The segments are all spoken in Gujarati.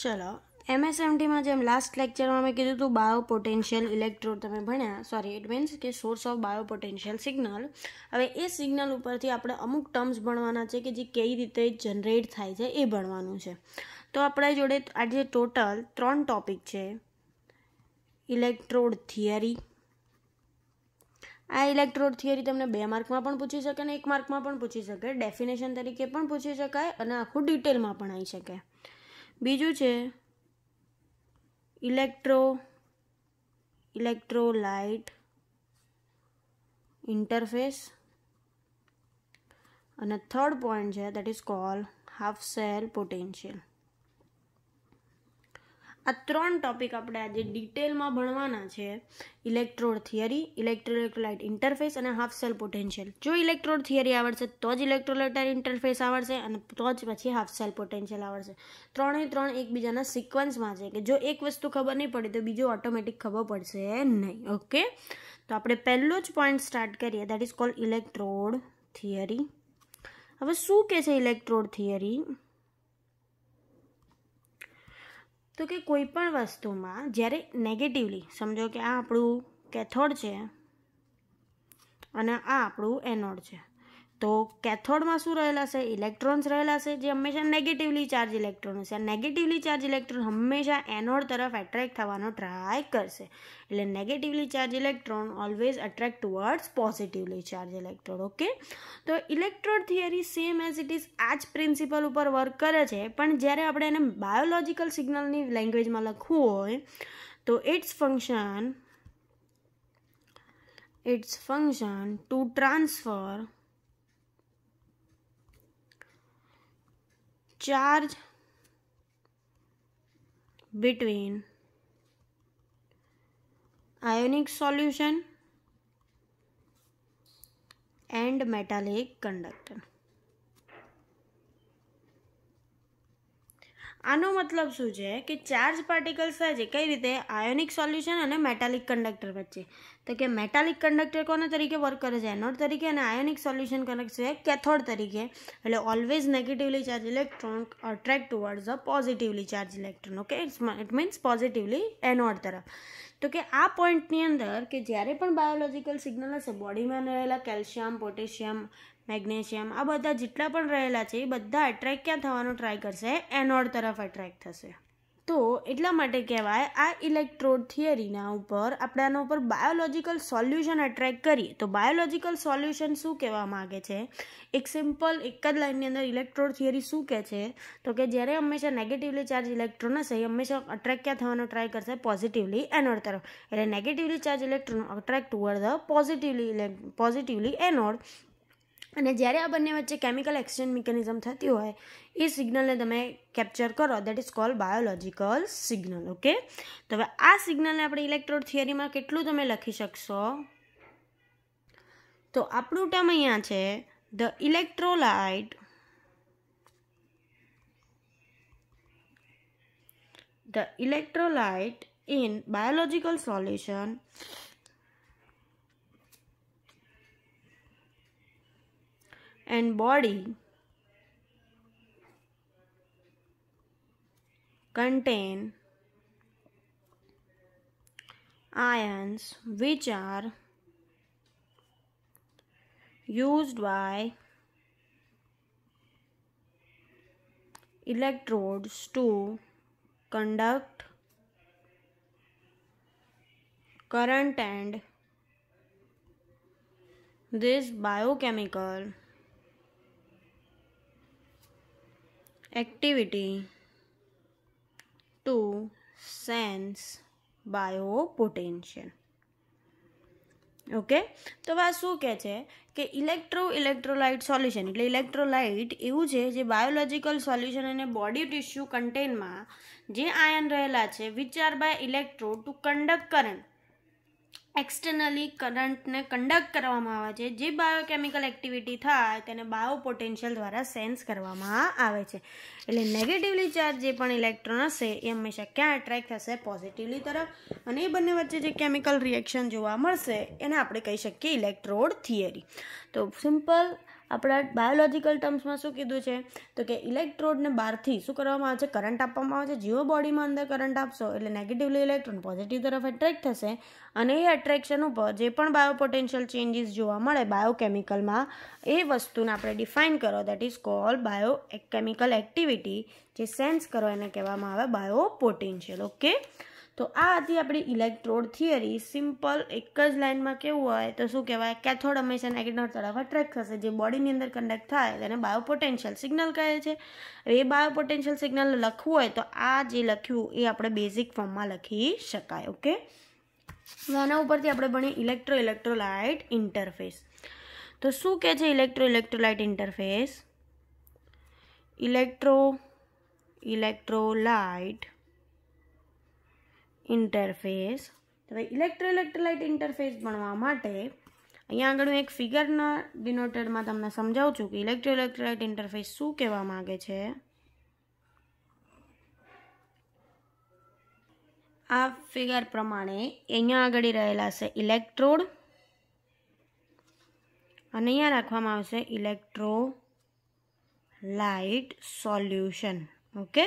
ચલો MSMT માં જેમ લાસ્ટ લેક્ચરમાં મેં કીધું હતું બાયો પોટેન્શિયલ ઇલેક્ટ્રોડ તમે ભણ્યા, સોરી ઇટ મીન્સ કે source of bio potential signal. હવે એ સિગ્નલ ઉપરથી આપણે અમુક ટર્મ્સ ભણવાના છે કે જે કઈ રીતે જનરેટ થાય છે એ ભણવાનું છે. તો આપણા જોડે આજે ટોટલ 3 ટોપિક છે. Electrode theory. આ ઇલેક્ટ્રોડ થિયરી તમને 2 માર્કમાં પણ પૂછી શકે અને 1 માર્કમાં પણ પૂછી શકે, ડેફિનેશન તરીકે પણ પૂછી શકાય અને આખું ડિટેલમાં પણ આવી શકે. બીજું છે ઇલેક્ટ્રોલાઇટ ઇન્ટરફેસ અને થર્ડ પોઈન્ટ છે that is called half cell potential. આ 3 ટોપિક આપણે આજે ડિટેલમાં ભણવાના છે. ઇલેક્ટ્રોડ થિયરી, ઇલેક્ટ્રોલાઇટ ઇન્ટરફેસ અને હાફ સેલ પોટેન્શિયલ. જો ઇલેક્ટ્રોડ થિયરી આવડશે તો જ ઇલેક્ટ્રોલાઇટ ઇન્ટરફેસ આવડશે અને તો જ પછી હાફ સેલ પોટેન્શિયલ આવડશે. 3 એકબીજાના સિક્વન્સમાં છે કે જો એક વસ્તુ ખબર નહીં પડે તો બીજું ઓટોમેટિક ખબર પડશે નહીં. ઓકે, તો આપણે પહેલો જ પોઈન્ટ સ્ટાર્ટ કરીએ that is called electrode theory. હવે શું કહે છે ઇલેક્ટ્રોડ થિયરી? તો કે કોઈ પણ વસ્તુમાં જ્યારે નેગેટિવલી, સમજો કે આ આપણું કેથોડ છે અને આ આપણું એનોડ છે, તો કેથોડમાં શું રહેલા છે? ઇલેક્ટ્રોન્સ રહેલા છે જે હંમેશા નેગેટિવલી ચાર્જ ઇલેક્ટ્રોન હશે. આ નેગેટિવલી ચાર્જ ઇલેક્ટ્રોન હંમેશા એનોડ તરફ એટ્રેક્ટ થવાનો ટ્રાય કરશે. એટલે negatively charge electron always attract towards positively charge electron. Okay, તો electrode theory same as it is આ જ પ્રિન્સિપલ ઉપર વર્ક કરે છે, પણ જ્યારે આપણે એને બાયોલોજિકલ સિગ્નલની લેંગ્વેજમાં લખવું હોય તો it's function to transfer charge between ionic solution and metallic conductor. આનો મતલબ શું છે કે ચાર્જ પાર્ટિકલ્સ થાય છે કઈ રીતે? આયોનિક સોલ્યુશન અને મેટાલિક કંડક્ટર વચ્ચે. તો કે મેટાલિક કંડક્ટર કોના તરીકે વર્ક કરે છે? એનોડ તરીકે, અને આયોનિક સોલ્યુશન કરે છે કેથોડ તરીકે. એટલે always negatively charge electron attract towards a positively charge electron. Okay, it means positively anode તરફ. તો કે આ પોઈન્ટની અંદર કે જ્યારે પણ બાયોલોજિકલ સિગ્નલ હશે, બોડીમાં રહેલા કેલ્શિયમ, પોટેશિયમ, મેગ્નેશિયમ, આ બધા જેટલા પણ રહેલા છે એ બધા એટ્રેક્ટ ક્યાં થવાનો ટ્રાય કરશે? એનોડ તરફ એટ્રેક્ટ થશે. તો એટલા માટે કહેવાય આ ઇલેક્ટ્રોડ થિયરીના ઉપર આપણે આના ઉપર બાયોલોજિકલ સોલ્યુશન એટ્રેક્ટ કરીએ તો બાયોલોજિકલ સોલ્યુશન શું કહેવા માગે છે? એક સિમ્પલ એક જ લાઇનની અંદર ઇલેક્ટ્રોડ થિયરી શું કહે છે? તો કે જ્યારે હંમેશા નેગેટિવલી ચાર્જ ઇલેક્ટ્રોન હશે એ હંમેશા અટ્રેક્ટ ક્યાં થવાનો ટ્રાય કરશે? પોઝિટિવલી એનોડ તરફ. એટલે negatively charge electron attract toward the positively anode. અને જ્યારે આ બંને વચ્ચે કેમિકલ એક્સચેન્જ મિકેનિઝમ થતી હોય એ સિગ્નલને તમે કેપ્ચર કરો that is called biological signal. Okay, તો હવે આ સિગ્નલને આપણે ઇલેક્ટ્રોડ થિયરીમાં કેટલું તમે લખી શકશો? તો આપણું ટર્મ અહીંયા છે the electrolyte in biological solution and body contain ions which are used by electrodes to conduct current, and this biochemical activity to sense biopotential. Okay, તો આ શું કહે છે કે ઇલેક્ટ્રોલાઇટ સોલ્યુશન એટલે ઇલેક્ટ્રોલાઇટ એવું છે જે બાયોલોજિકલ સોલ્યુશન અને બોડી ટિશ્યુ કન્ટેનમાં જે આયન રહેલા છે which are by electrode to conduct current, externally કરંટને કન્ડક્ટ કરવામાં આવે છે. જે બાયોકેમિકલ એક્ટિવિટી થાય તેને બાયોપોટેન્શિયલ દ્વારા સેન્સ કરવામાં આવે છે. એટલે નેગેટિવલી ચાર્જ જે પણ ઇલેક્ટ્રોન હશે એ હંમેશા ક્યાં એટ્રેક્ટ થશે? પોઝિટિવલી તરફ. અને એ બંને વચ્ચે જે કેમિકલ રિએક્શન જોવા મળશે એને આપણે કહી શકીએ ઇલેક્ટ્રોડ થિયરી. તો સિમ્પલ આપણા બાયોલોજિકલ ટર્મ્સમાં શું કીધું છે તો કે ઇલેક્ટ્રોડને બહારથી શું કરવામાં આવે છે, કરંટ આપવામાં આવે છે. જેવો બોડીમાં અંદર કરંટ આપશો એટલે નેગેટિવલી ઇલેક્ટ્રોન પોઝિટિવ તરફ એટ્રેક્ટ થશે અને એ એટ્રેક્શન ઉપર જે પણ બાયોપોટેન્શિયલ ચેન્જીસ જોવા મળે બાયોકેમિકલમાં એ વસ્તુને આપણે ડિફાઇન કરો, that is called biochemical activity. જે સેન્સ કરો એને કહેવામાં આવે બાયોપોટેન્શિયલ. ઓકે, તો આ હતી આપણી ઇલેક્ટ્રોડ થિયરી. સિમ્પલ એક જ લાઇનમાં કેવું હોય તો શું કહેવાય, કેથોડ હંમેશા નેગેટિવ તરફ એટ્રેક્ટ થશે. જે બોડીની અંદર કન્ડક્ટ થાય તેને બાયોપોટેન્શિયલ સિગ્નલ કહે છે. એ બાયોપોટેન્શિયલ સિગ્નલ લખવું હોય તો આ જે લખ્યું એ આપણે બેઝિક ફોર્મમાં લખી શકાય. ઓકે, આના ઉપરથી આપણે ભણીએ ઇલેક્ટ્રોલાઇટ ઇન્ટરફેસ. તો શું કહે છે ઇલેક્ટ્રોલાઇટ ઇન્ટરફેસ? Electrolyte interface. હવે ઇલેક્ટ્રોલાઇટ ઇન્ટરફેસ ભણવા માટે અહીંયા આગળ હું એક ફિગરના ડિનોટેડમાં તમને સમજાવું છું કે ઇલેક્ટ્રોલાઇટ ઇન્ટરફેસ શું કહેવા માંગે છે. આ ફિગર પ્રમાણે અહીંયા આગળ રહેલા છે ઇલેક્ટ્રોડ અને અહીંયા રાખવામાં આવશે ઇલેક્ટ્રોલાઇટ સોલ્યુશન. ઓકે,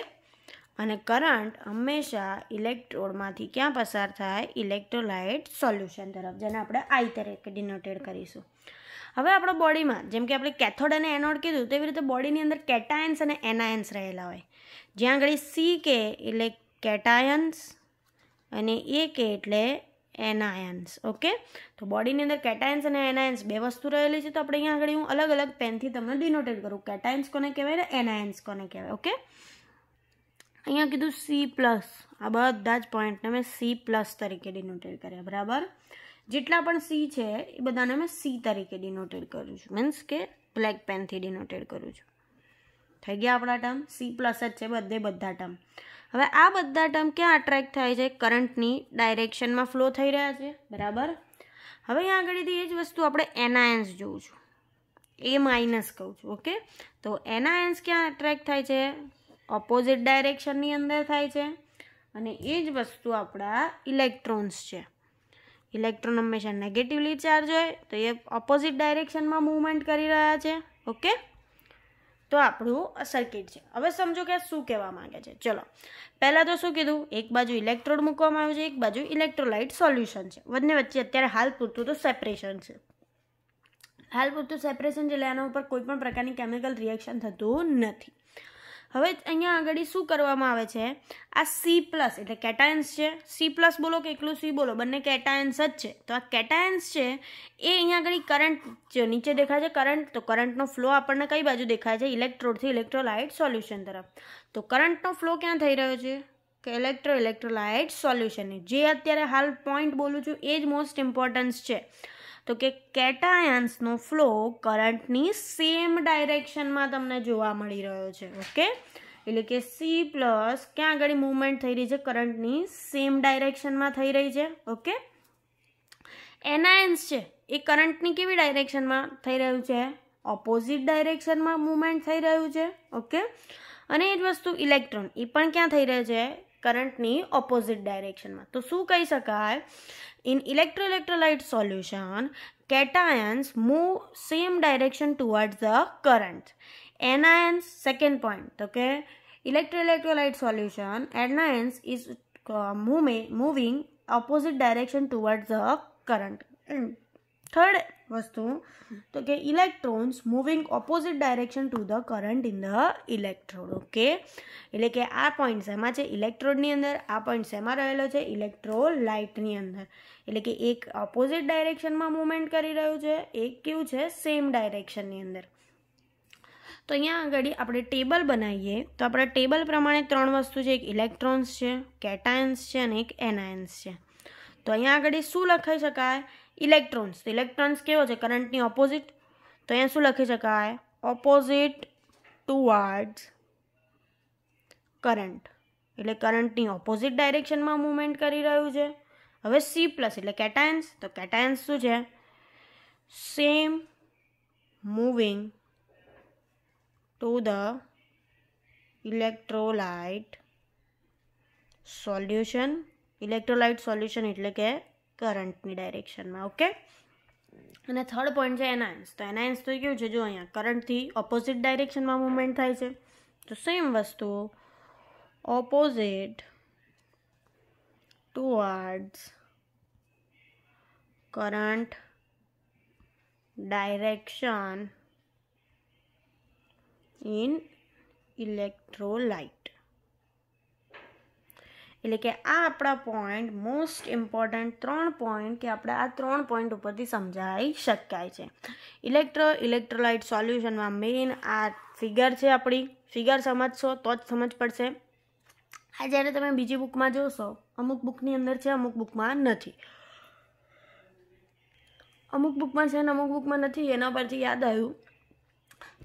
અને કરંટ હંમેશા ઇલેક્ટ્રોડમાંથી ક્યાં પસાર થાય? ઇલેક્ટ્રોલાઇટ સોલ્યુશન તરફ, જેને આપણે આઈ તરીકે ડિનોટેડ કરીશું. હવે આપણા બોડીમાં જેમ કે આપણે કેથોડ અને એનોડ કીધું તેવી રીતે બોડીની અંદર કેટાયન્સ અને એનાયન્સ રહેલા હોય. જ્યાં આગળ સી કે એટલે કેટાયન્સ અને એ કે એટલે એનાયન્સ. ઓકે, તો બોડીની અંદર કેટાયન્સ અને એનાયન્સ બે વસ્તુ રહેલી છે. તો આપણે અહીંયા આગળ હું અલગ અલગ પેનથી તમને ડિનોટેડ કરું. કેટાયન્સ કોને કહેવાય ને એનાયન્સ કોને કહેવાય. ઓકે, અહીંયા કીધું C+, આ બધા જ પોઈન્ટને મેં C+ તરીકે ડિનોટેડ કર્યા. બરાબર, જેટલા પણ C છે એ બધાને મેં C તરીકે ડિનોટેડ કરું છું, મીન્સ કે બ્લેક પેનથી ડિનોટેડ કરું છું. થઈ ગયા આપણા ટર્મ C+ જ છે બધા ટર્મ. હવે આ બધા ટર્મ ક્યાં અટ્રેક્ટ થાય છે? કરંટની ડાયરેક્શનમાં ફ્લો થઈ રહ્યા છે. બરાબર, હવે અહીંયા આગળથી એ જ વસ્તુ આપણે એનાયન્સ જોઉં છું, A- કહું છું. ઓકે, તો એનાયન્સ ક્યાં અટ્રેક્ટ થાય છે? ઓપોઝિટ ડાયરેક્શનની અંદર થાય છે. અને એ જ વસ્તુ આપણા ઇલેક્ટ્રોન્સ છે. ઇલેક્ટ્રોન હંમેશા નેગેટિવલી ચાર્જ હોય તો એ ઓપોઝિટ ડાયરેક્શનમાં મૂવમેન્ટ કરી રહ્યા છે. ઓકે, તો આપણું સર્કિટ છે. હવે સમજો કે શું કહેવા માંગે છે. ચલો, પહેલાં તો શું કીધું, એક બાજુ ઇલેક્ટ્રોડ મૂકવામાં આવ્યું છે, એક બાજુ ઇલેક્ટ્રોલાઇટ સોલ્યુશન છે. બંને વચ્ચે અત્યારે હાલ પૂરતું તો સેપરેશન છે. હાલ પૂરતું સેપરેશન છે એટલે આના ઉપર કોઈ પણ પ્રકારની કેમિકલ રિએક્શન થતું નથી. હવે અહીંયા આગળ શું કરવામાં આવે છે? આ C+ એટલે કેટાયન્સ છે. C+ બોલો કે એકલું C બોલો, બંને કેટાયન્સ જ છે. તો આ કેટાયન્સ છે એ અહીંયા આગળ કરંટ જે નીચે દેખાય છે કરંટ, તો કરંટનો ફ્લો આપણને કઈ બાજુ દેખાય છે? ઇલેક્ટ્રોડથી ઇલેક્ટ્રોલાઇટ સોલ્યુશન તરફ. તો કરંટનો ફ્લો ક્યાં થઈ રહ્યો છે? કે ઇલેક્ટ્રોલાઇટ સોલ્યુશનની. જે અત્યારે હાલ પોઈન્ટ બોલું છું એ જ મોસ્ટ ઇમ્પોર્ટન્સ છે. તો કે કેટાયન્સનો ફ્લો કરંટની સેમ ડાયરેક્શનમાં તમને જોવા મળી રહ્યો છે. ઓકે, એટલે કે C+ ક્યાં આગળ મૂવમેન્ટ થઈ રહી છે? કરંટની સેમ ડાયરેક્શનમાં થઈ રહી છે. ઓકે, એનાયન્સ છે એ કરંટની કેવી ડાયરેક્શનમાં થઈ રહ્યું છે? ઓપોઝિટ ડાયરેક્શનમાં મૂવમેન્ટ થઈ રહ્યું છે. ઓકે, અને એ જ વસ્તુ ઇલેક્ટ્રોન એ પણ ક્યાં થઈ રહ્યું છે? કરંટની ઓપોઝિટ ડાયરેક્શનમાં. તો શું કહી શકાય? In electrolyte solution, cations move same direction towards the current. Anions, second point. Okay, electrolyte solution, anions is moving opposite direction towards the current. Third વસ્તુ તો કે electrons moving opposite direction to the current in the electrode. Okay, એટલે કે આ પોઈન્ટ શેમાં છે? ઇલેક્ટ્રોડની અંદર. આ પોઈન્ટ શેમાં રહેલો છે? ઇલેક્ટ્રોલાઇટની અંદર. એટલે કે એક ઓપોઝિટ ડાયરેક્શનમાં મૂવમેન્ટ કરી રહ્યું છે, એક કેવું છે? સેમ ડાયરેક્શનની અંદર. તો અહીંયા આગળ આપણે ટેબલ બનાવીએ તો આપણા ટેબલ પ્રમાણે ત્રણ વસ્તુ છે. એક ઇલેક્ટ્રોન્સ છે, કેટાયન્સ છે અને એક એનાયન્સ છે. તો અહીંયા આગળ શું લખાઈ શકાય? ઇલેક્ટ્રોન્સ. તો ઇલેક્ટ્રોન્સ કેવો છે? કરંટની ઓપોઝિટ. તો અહીંયા શું લખી શકાય? Opposite towards current. એટલે કરંટની ઓપોઝિટ ડાયરેક્શનમાં મૂવમેન્ટ કરી રહ્યું છે. હવે C+ એટલે કેટાયન્સ. તો કેટાયન્સ શું છે? Same moving to the electrolyte solution. Electrolyte solution એટલે કે કરંટની ડાયરેક્શનમાં. ઓકે, અને થર્ડ પોઈન્ટ છે એનાયન્સ. તો એનાયન્સ તો કેવું છે, જો અહીંયા કરંટથી ઓપોઝિટ ડાયરેક્શનમાં મૂવમેન્ટ થાય છે. તો સેમ વસ્તુ opposite towards current direction in electrolyte. એટલે કે આ આપણા પોઈન્ટ મોસ્ટ ઇમ્પોર્ટન્ટ 3 પોઈન્ટ કે આપણે આ 3 પોઈન્ટ ઉપરથી સમજાઈ શકાય છે. ઇલેક્ટ્રોલાઇટ સોલ્યુશનમાં મેઇન આ ફિગર છે. આપણી ફિગર સમજશો તો જ સમજ પડશે. આ જ્યારે તમે બીજી બુકમાં જોશો, અમુક બુકની અંદર છે, અમુક બુકમાં નથી. અમુક બુકમાં છે ને અમુક બુકમાં નથી. એના પરથી યાદ આવ્યું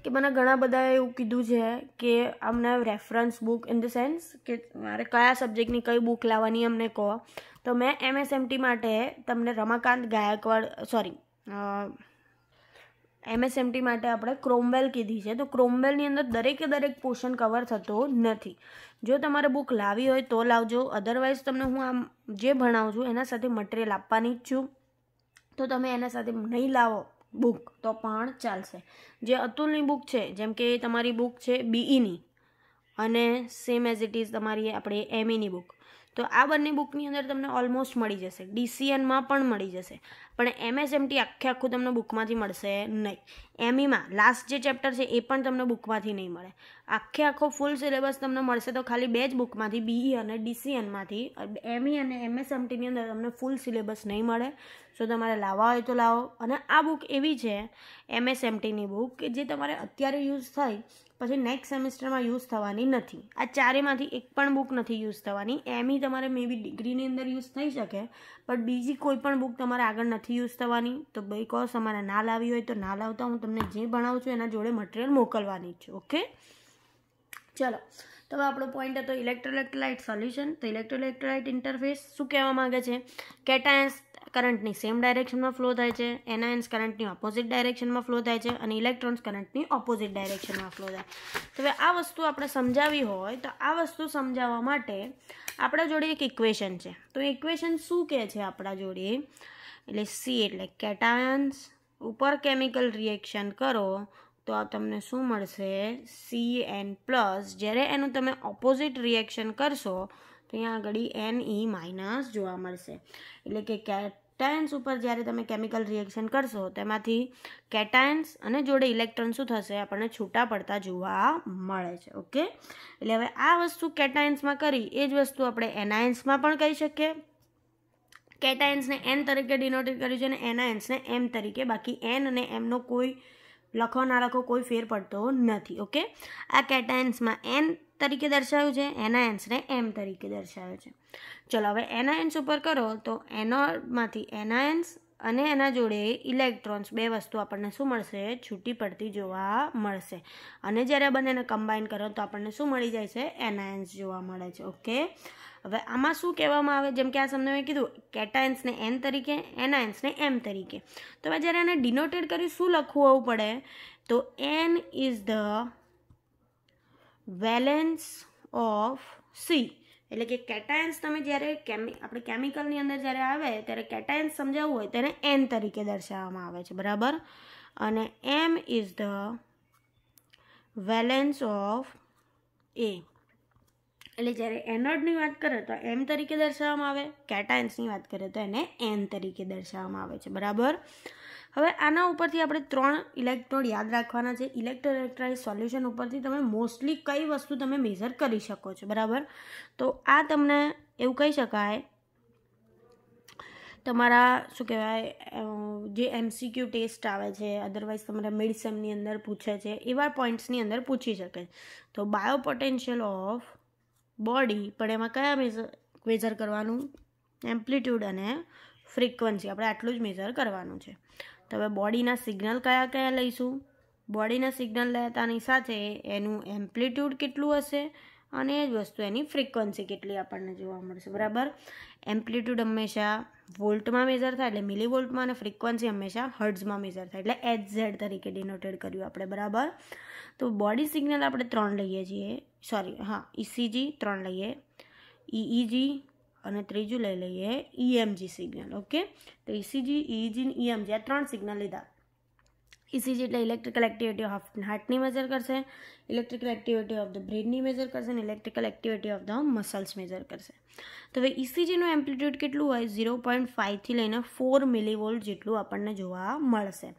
કે મને ઘણા બધાએ એવું કીધું છે કે અમને reference book in the sense કે મારે કયા સબ્જેક્ટની કઈ બુક લાવવાની અમને કહો. તો મેં MSMT માટે તમને રમાકાંત ગાયકવાડ MSMT માટે આપણે ક્રોમવેલ કીધી છે. તો ક્રોમવેલની અંદર દરેકે દરેક પોર્શન કવર થતો નથી. જો તમારે બુક લાવી હોય તો લાવજો, અધરવાઇઝ તમને હું આમ જે ભણાવું છું એના સાથે મટીરિયલ આપવાની જ છું. તો તમે એના સાથે નહીં લાવો બુક તો પણ ચાલશે. જે અતુલની બુક છે, જેમ કે તમારી બુક છે BEની અને સેમ એઝ ઇટ ઇઝ તમારી આપણે MEની બુક, તો આ બંને બુકની અંદર તમને ઓલમોસ્ટ મળી જશે. DCNમાં પણ મળી જશે, પણ MSMT આખું તમને બુકમાંથી મળશે નહીં. MEમાં લાસ્ટ જે ચેપ્ટર છે એ પણ તમને બુકમાંથી નહીં મળે. આખો ફૂલ સિલેબસ તમને મળશે તો ખાલી 2 જ બુકમાંથી, BE અને DCNમાંથી. ME અને MSMTની અંદર તમને ફૂલ સિલેબસ નહીં મળે. સો તમારે લાવવા હોય તો લાવો. અને આ બુક એવી છે MSMTની બુક કે જે તમારે અત્યારે યુઝ થાય પછી નેક્સ્ટ સેમિસ્ટરમાં યુઝ થવાની નથી. આ ચારેમાંથી એક પણ બુક નથી યુઝ થવાની. ME તમારે મે બી ડિગ્રીની અંદર યુઝ થઈ શકે, પણ બીજી કોઈ પણ બુક તમારે આગળ નથી યુઝ થવાની. તો બીકોઝ તમારે ના લાવી હોય તો ના લાવતા. હું તમને જે ભણાવું છું એના જોડે મટીરિયલ મોકલવાની જ છું. ઓકે, ચલો. તો હવે આપણો પોઈન્ટ હતો ઇલેક્ટ્રોલાઇટ સોલ્યુશન. તો ઇલેક્ટ્રોલાઇટ ઇન્ટરફેસ શું કહેવા માંગે છે? કેટાયન્સ કરંટની સેમ ડાયરેક્શનમાં ફ્લો થાય છે, એનાયન્સ કરંટની ઓપોઝિટ ડાયરેક્શનમાં ફ્લો થાય છે, અને ઇલેક્ટ્રોન્સ કરંટની ઓપોઝિટ ડાયરેક્શનમાં ફ્લો થાય. તો હવે આ વસ્તુ આપણે સમજાવી હોય તો આ વસ્તુ સમજાવવા માટે આપણા જોડે એક ઇક્વેશન છે. તો ઇક્વેશન શું કહે છે આપણા જોડે? એટલે C એટલે કેટાયન્સ ઉપર કેમિકલ રિએક્શન કરો તો તમને શું મળશે? CN+. જ્યારે એનું તમે ઓપોઝિટ રિએક્શન કરશો તો અહીંયા આગળ Ne- જોવા મળશે. એટલે કે કેટાયન્સ ઉપર જ્યારે તમે કેમિકલ રિએક્શન કરશો તેમાંથી કેટાયન્સ અને જોડે ઇલેક્ટ્રોન શું થશે? આપણને છૂટા પડતા જોવા મળે છે. ઓકે, એટલે હવે આ વસ્તુ કેટાયન્સમાં કરી એ જ વસ્તુ આપણે એનાયન્સમાં પણ કરી શકીએ. કેટાયન્સને N તરીકે ડિનોટેડ કર્યું છે અને એનાયન્સને M તરીકે. બાકી N અને Mનો કોઈ લખો ના લખો કોઈ ફેર પડતો નથી. ઓકે, આ કેટાયન્સમાં N તરીકે દર્શાવ્યું છે, એનાયન્સને M તરીકે દર્શાવ્યું છે. ચલો હવે એનાયન્સ ઉપર કરો તો એનોડમાંથી એનાયન્સ અને એના જોડે ઇલેક્ટ્રોન્સ 2 વસ્તુ આપણને શું મળશે? છૂટી પડતી જોવા મળશે. અને જ્યારે બંનેને કમ્બાઈન કરો તો આપણને શું મળી જાય છે? એનાયન્સ જોવા મળે છે. ઓકે, હવે આમાં શું કહેવામાં આવે? જેમ કે આ તમને મેં કીધું કેટાયન્સને N તરીકે, એનાયન્સને M તરીકે. તો હવે જ્યારે આને ડિનોટેડ કરી શું લખવું આવવું પડે? તો N is the valence of C. એટલે કે કેટાયન્સ તમે જ્યારે આપણે કેમિકલની અંદર જ્યારે આવે ત્યારે કેટાયન્સ સમજાવવું હોય તેને N તરીકે દર્શાવવામાં આવે છે, બરાબર. અને M is the valence of A. એટલે જ્યારે એનોડની વાત કરે તો M તરીકે દર્શાવવામાં આવે, કેટાયન્સની વાત કરીએ તો એને N તરીકે દર્શાવવામાં આવે છે, બરાબર. હવે આના ઉપરથી આપણે 3 ઇલેક્ટ્રોડ યાદ રાખવાના છે. ઇલેક્ટ્રોલાઇટ સોલ્યુશન ઉપરથી તમે મોસ્ટલી કઈ વસ્તુ તમે મેઝર કરી શકો છો, બરાબર. તો આ તમને એવું કહી શકાય તમારા શું કહેવાય જે MCQ ટેસ્ટ આવે છે, અધરવાઇઝ તમારા મિડ સેમની અંદર પૂછે છે, એવા પોઈન્ટ્સની અંદર પૂછી શકે. તો બાયો પોટેન્શિયલ ઓફ બોડી, પણ એમાં કયા મેઝર કરવાનું? એમ્પ્લિટ્યૂડ અને ફ્રીક્વન્સી. આપણે આટલું જ મેઝર કરવાનું છે. તો હવે બોડીના સિગ્નલ કયા કયા લઈશું? બોડીના સિગ્નલ લેતાની સાથે એનું એમ્પ્લિટ્યૂડ કેટલું હશે અને એ જ વસ્તુ એની ફ્રીક્વન્સી કેટલી આપણને જોવા મળશે, બરાબર. એમ્પ્લિટ્યૂડ હંમેશા વોલ્ટમાં મેઝર થાય એટલે મિલીવોલ્ટમાં, અને ફ્રીક્વન્સી હંમેશા હર્ટ્ઝમાં મેઝર થાય એટલે HZ તરીકે ડિનોટેડ કર્યું આપણે, બરાબર. તો બોડી સિગ્નલ આપણે 3 લઈએ છીએ, ECG 3 લઈએ, EEG અને ત્રીજું લઈ લઈએ EMG સિગ્નલ. ઓકે, તો ECG, EEG અને EMG આ 3 સિગ્નલ લીધા. ECG એટલે ઇલેક્ટ્રિકલ એક્ટિવિટી ઓફ હાર્ટની મેજર કરશે, ઇલેક્ટ્રિકલ એક્ટિવિટી ઓફ ધ બ્રેનની મેજર કરશે અને electrical activity of the muscles measure કરશે. તો હવે ECGનું એમ્પ્લિટ્યૂડ કેટલું હોય? 0.5થી લઈને 4 મિલીવોલ્ટ જેટલું આપણને જોવા મળશે.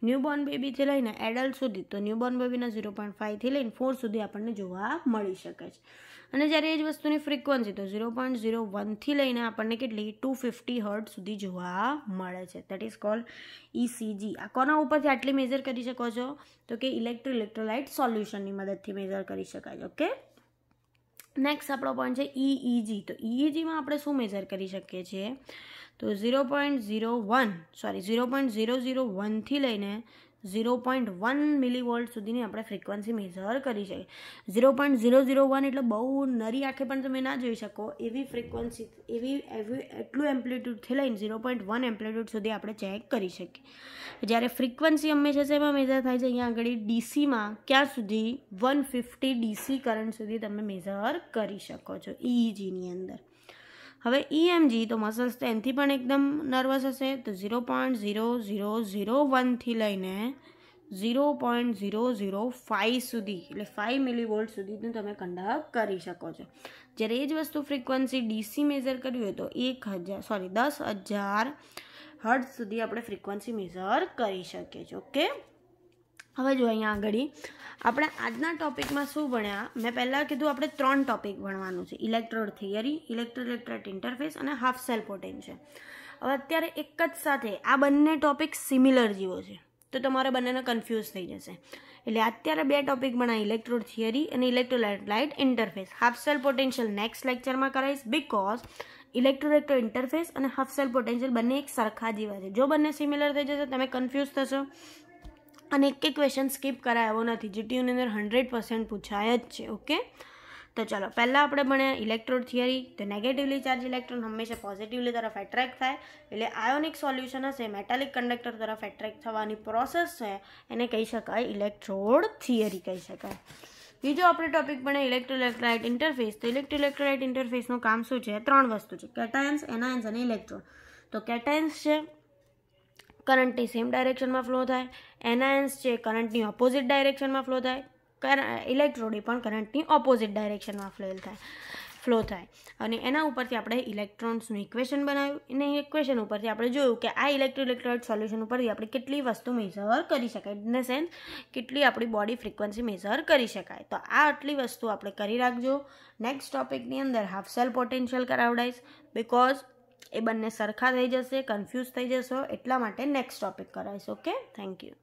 ન્યૂબોર્ન બેબીથી લઈને એડલ્ટ સુધી, તો ન્યૂબોર્ન બેબીના 0.5થી લઈને 4 સુધી આપણને જોવા મળી શકે છે. અને જ્યારે એ જ વસ્તુની ફ્રિકવન્સી તો 0.01થી લઈને આપણને કેટલી 250 હર્ટ્ઝ સુધી જોવા મળે છે. That is called ECG. આ કોના ઉપરથી આટલી મેજર કરી શકો છો? તો કે ઇલેક્ટ્રોલાઇટ સોલ્યુશનની મદદથી મેજર કરી શકાય. ઓકે, નેક્સ્ટ આપણો પોઈન્ટ છે EEG. તો EEGમાં આપણે શું મેજર કરી શકીએ છીએ? તો 0.001થી લઈને 0.1 મિલીવોલ્ટ સુધીની આપણે ફ્રિકવન્સી મેજર કરી શકીએ. 0.001 એટલે બહુ નરી આંખે પણ તમે ના જોઈ શકો એવી ફ્રિકવન્સી, એટલું એમ્પ્લિટ્યૂડથી લઈને 0.1 એમ્પ્લિટ્યૂડ સુધી આપણે ચેક કરી શકીએ. જ્યારે ફ્રિકવન્સી હંમેશા શેમાં મેજર થાય છે? અહીંયા આગળ DCમાં ક્યાં સુધી? 150 DC કરંટ સુધી તમે મેજર કરી શકો છો EEGની અંદર. હવે EMG તો મસલ્સ તો એનાથી પણ એકદમ નર્વસ હશે, તો 0.0001થી લઈને 0.005 સુધી એટલે 5 મિલીવોલ્ટ સુધીનું તમે કન્ડક્ટ કરી શકો છો. જ્યારે એ જ વસ્તુ ફ્રિકવન્સી DC મેજર કરવી હોય તો 10,000 હર્ટ્ઝ સુધી આપણે ફ્રિકવન્સી મેજર કરી શકીએ છીએ. ઓકે, હવે જો અહીંયા આગળ આપણે આજના ટોપિકમાં શું ભણ્યા? મેં પહેલાં કીધું આપણે 3 ટોપિક ભણવાનું છે: ઇલેક્ટ્રોડ થિયરી, ઇલેક્ટ્રોઇલેક્ટ્રોલાઇટ ઇન્ટરફેસ અને હાફ સેલ પોટેન્શિયલ. હવે અત્યારે એક જ સાથે આ બંને ટોપિક સિમિલર જેવો છે, તો તમારે બંનેને કન્ફ્યુઝ થઈ જશે. એટલે અત્યારે 2 ટોપિક ભણાય, ઇલેક્ટ્રોડ થિયરી અને electrolyte interface. Half cell potential next લેક્ચરમાં કરાવીશ, બિકોઝ ઇલેક્ટ્રોઇલેક્ટ્રોલાઇટ ઇન્ટરફેસ અને હાફ સેલ પોટેન્શિયલ બંને એક સરખા જેવા છે. જો બંને સિમિલર થઈ જશે તમે કન્ફ્યુઝ થશો. અને એક ક્વેશ્ચન સ્કીપ કરાયો નથી, GTUની અંદર 100% પૂછાય જ છે. ઓકે, તો ચાલો પહેલાં આપણે ભણ્યા ઇલેક્ટ્રોડ થિયરી. તો નેગેટિવલી ચાર્જ ઇલેક્ટ્રોન હંમેશા પોઝિટિવલી તરફ એટ્રેક્ટ થાય, એટલે આયોનિક સોલ્યુશન હશે મેટાલિક કંડક્ટર તરફ એટ્રેક્ટ થવાની પ્રોસેસ છે એને કહી શકાય ઇલેક્ટ્રોડ થિયરી કહી શકાય. બીજો આપણે ટોપિક ભણે ઇલેક્ટ્રોઇલેક્ટ્રોલાઇટ ઇન્ટરફેસ. તો ઇલેક્ટ્રોઇલેક્ટ્રોલાઇટ ઇન્ટરફેસનું કામ શું છે? 3 વસ્તુ છે: કેટાયન્સ, એનાયન્સ અને ઇલેક્ટ્રોન. તો કેટાયન્સ છે કરંટની સેમ ડાયરેક્શનમાં ફ્લો થાય, એનાયન્સ છે કરંટની ઓપોઝિટ ડાયરેક્શનમાં ફ્લો થાય, ઇલેક્ટ્રોડ પણ કરંટની ઓપોઝિટ ડાયરેક્શનમાં ફ્લો થાય. અને એના ઉપરથી આપણે ઇલેક્ટ્રોન્સનું ઇક્વેશન બનાવ્યું. અને ઇક્વેશન ઉપરથી આપણે જોયું કે આ ઇલેક્ટ્રોઇલેક્ટ્રોલાઇટ સોલ્યુશન ઉપરથી આપણે કેટલી વસ્તુ મેજર કરી શકાય, ઇન ધ સેન્સ કેટલી આપણી બોડી ફ્રિકવન્સી મેજર કરી શકાય. તો આ આટલી વસ્તુ આપણે કરી રાખજો. નેક્સ્ટ ટોપિકની અંદર હાફ સેલ પોટેન્શિયલ કરાવડાવીશ, બિકોઝ એ બંને સરખા થઈ જશે, કન્ફ્યુઝ થઈ જશો, એટલા માટે નેક્સ્ટ ટોપિક કરાવીશ. Okay, thank you.